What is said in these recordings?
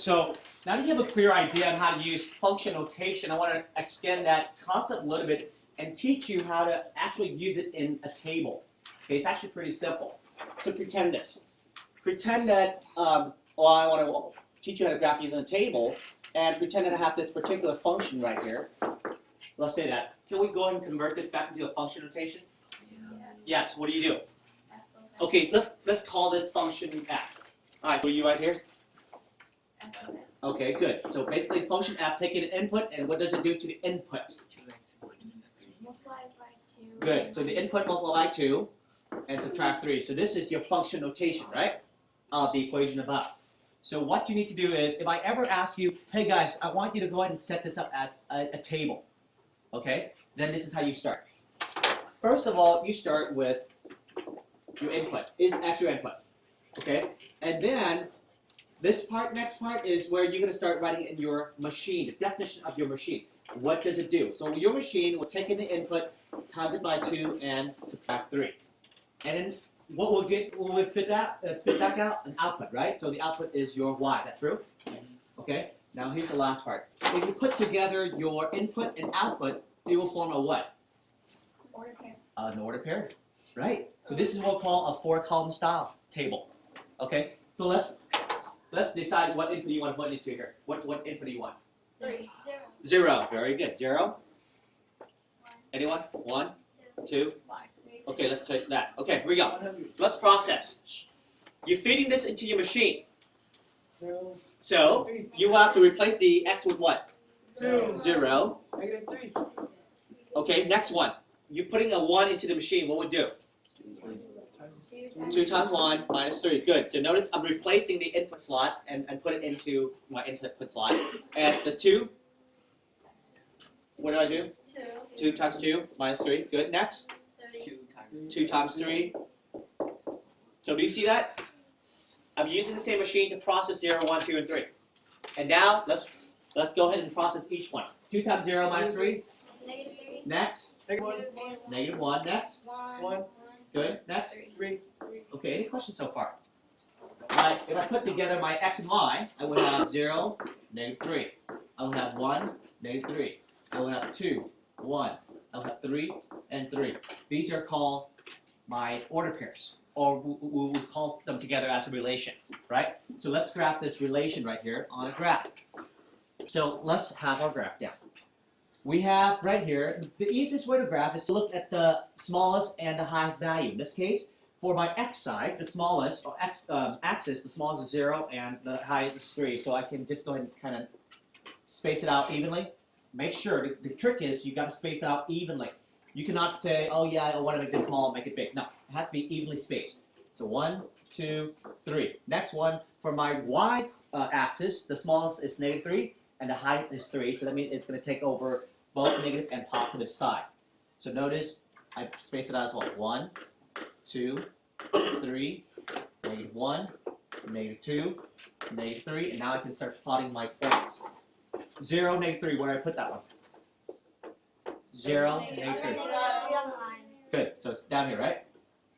So now that you have a clear idea on how to use function notation, I want to extend that concept a little bit and teach you how to actually use it in a table. Okay, it's actually pretty simple. So pretend this. Pretend that, I want to teach you how to graph using a table, and pretend that I have this particular function right here. Let's say that. Can we go ahead and convert this back into a function notation? Yes. What do you do? Okay, let's call this function f. All right, so you right here? Okay, good. So basically, function f taking an input, and what does it do to the input? Multiply by 2. Good. So the input multiply by 2 and subtract 3. So this is your function notation, right? Of the equation above. So what you need to do is, if I ever ask you, hey guys, I want you to go ahead and set this up as a table, okay? Then this is how you start. First of all, you start with your input. Is x your input? Okay? And then this part, next part, is where you're going to start writing in your machine, the definition of your machine. What does it do? So your machine will take in the input, times it by 2, and subtract 3. And then what we'll get, we'll spit back out an output, right? So the output is your y. Is that true? Okay. Now here's the last part. If you put together your input and output, it will form a what? Order pair. An order pair, right? So this is what we call a 4-column style table. Okay. So let's decide what input you want to put into here. What input do you want? 3. 0. 0. Very good. 0. Anyone? 1, 2. Okay, let's take that. Okay, here we go. Let's process. You're feeding this into your machine. So you have to replace the x with what? 0. -3. Okay, next one. You're putting a 1 into the machine. What would it do? 2 times 1 minus 3. Good. So notice I'm replacing the input slot and put it into my input slot. And the 2, what do I do? 2 times 2 minus 3. Good. Next. 2 times 3. So do you see that? I'm using the same machine to process 0, 1, 2, and 3. And now let's go ahead and process each one. 2 times 0 minus 3. -3. Next. Negative 1. Next. 1. Good. Next. 3. Okay, any questions so far? Right, if I put together my x and y, I would have 0, -3. I would have 1, -3. I would have 2, 1. I'll have 3 and 3. These are called my order pairs, or we will call them together as a relation, right? So let's graph this relation right here on a graph. So let's have our graph down. We have right here, the easiest way to graph is to look at the smallest and the highest value. In this case, for my x side, the smallest, or x axis, the smallest is 0 and the highest is 3. So I can just go ahead and kind of space it out evenly. Make sure, the trick is you got to space it out evenly. You cannot say, oh yeah, I want to make this small, make it big. No, it has to be evenly spaced. So 1, 2, 3. Next one, for my y axis, the smallest is -3 and the highest is 3. So that means it's going to take over both negative and positive side. So notice I space it out as well. 1, 2, 3, -1, -2, -3, and now I can start plotting my points. 0, -3. Where do I put that one? 0, -3. Good. So it's down here, right?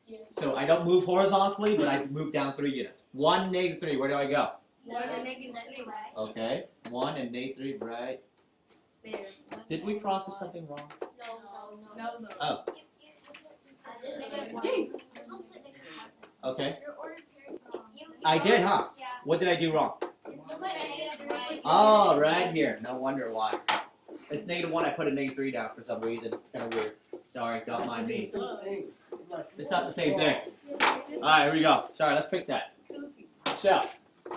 Yes. So I don't move horizontally, but I move down 3 units. 1, -3. Where do I go? 1 and -3. Okay. 1 and -3. Right. There. Did we process something wrong? No. Oh. Okay. Your order pair is wrong. I did, huh? Yeah. What did I do wrong? It's supposed to be -3. Oh, right here. No wonder why. It's -1. I put a -3 down for some reason. It's kind of weird. Sorry, don't mind me. It's not the same thing. All right, here we go. Sorry, let's fix that. So,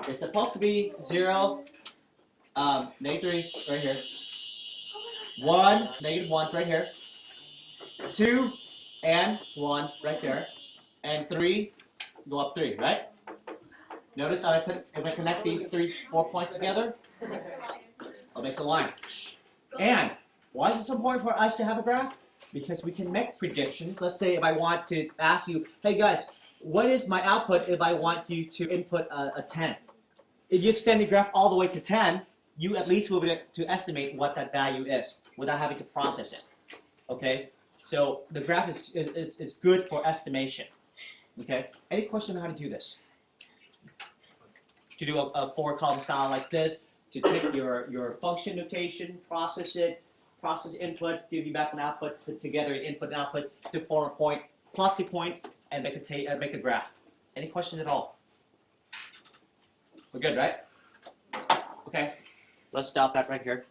it's supposed to be 0, -3 right here. 1, -1 right here. 2 and 1 right there. And 3, go up 3, right? Notice how if I connect these 4 points together, it makes a line. And why is it so important for us to have a graph? Because we can make predictions. Let's say if I want to ask you, hey guys, what is my output if I want you to input a 10? If you extend the graph all the way to 10, you at least will be able to estimate what that value is without having to process it. Okay? So the graph is good for estimation. Okay? Any question on how to do this? to do a four-column style like this, to take your function notation, process input, give you back an output, put together an input and output to form a point, plot the point, and make a graph. Any questions at all? We're good, right? Okay, let's stop that right here.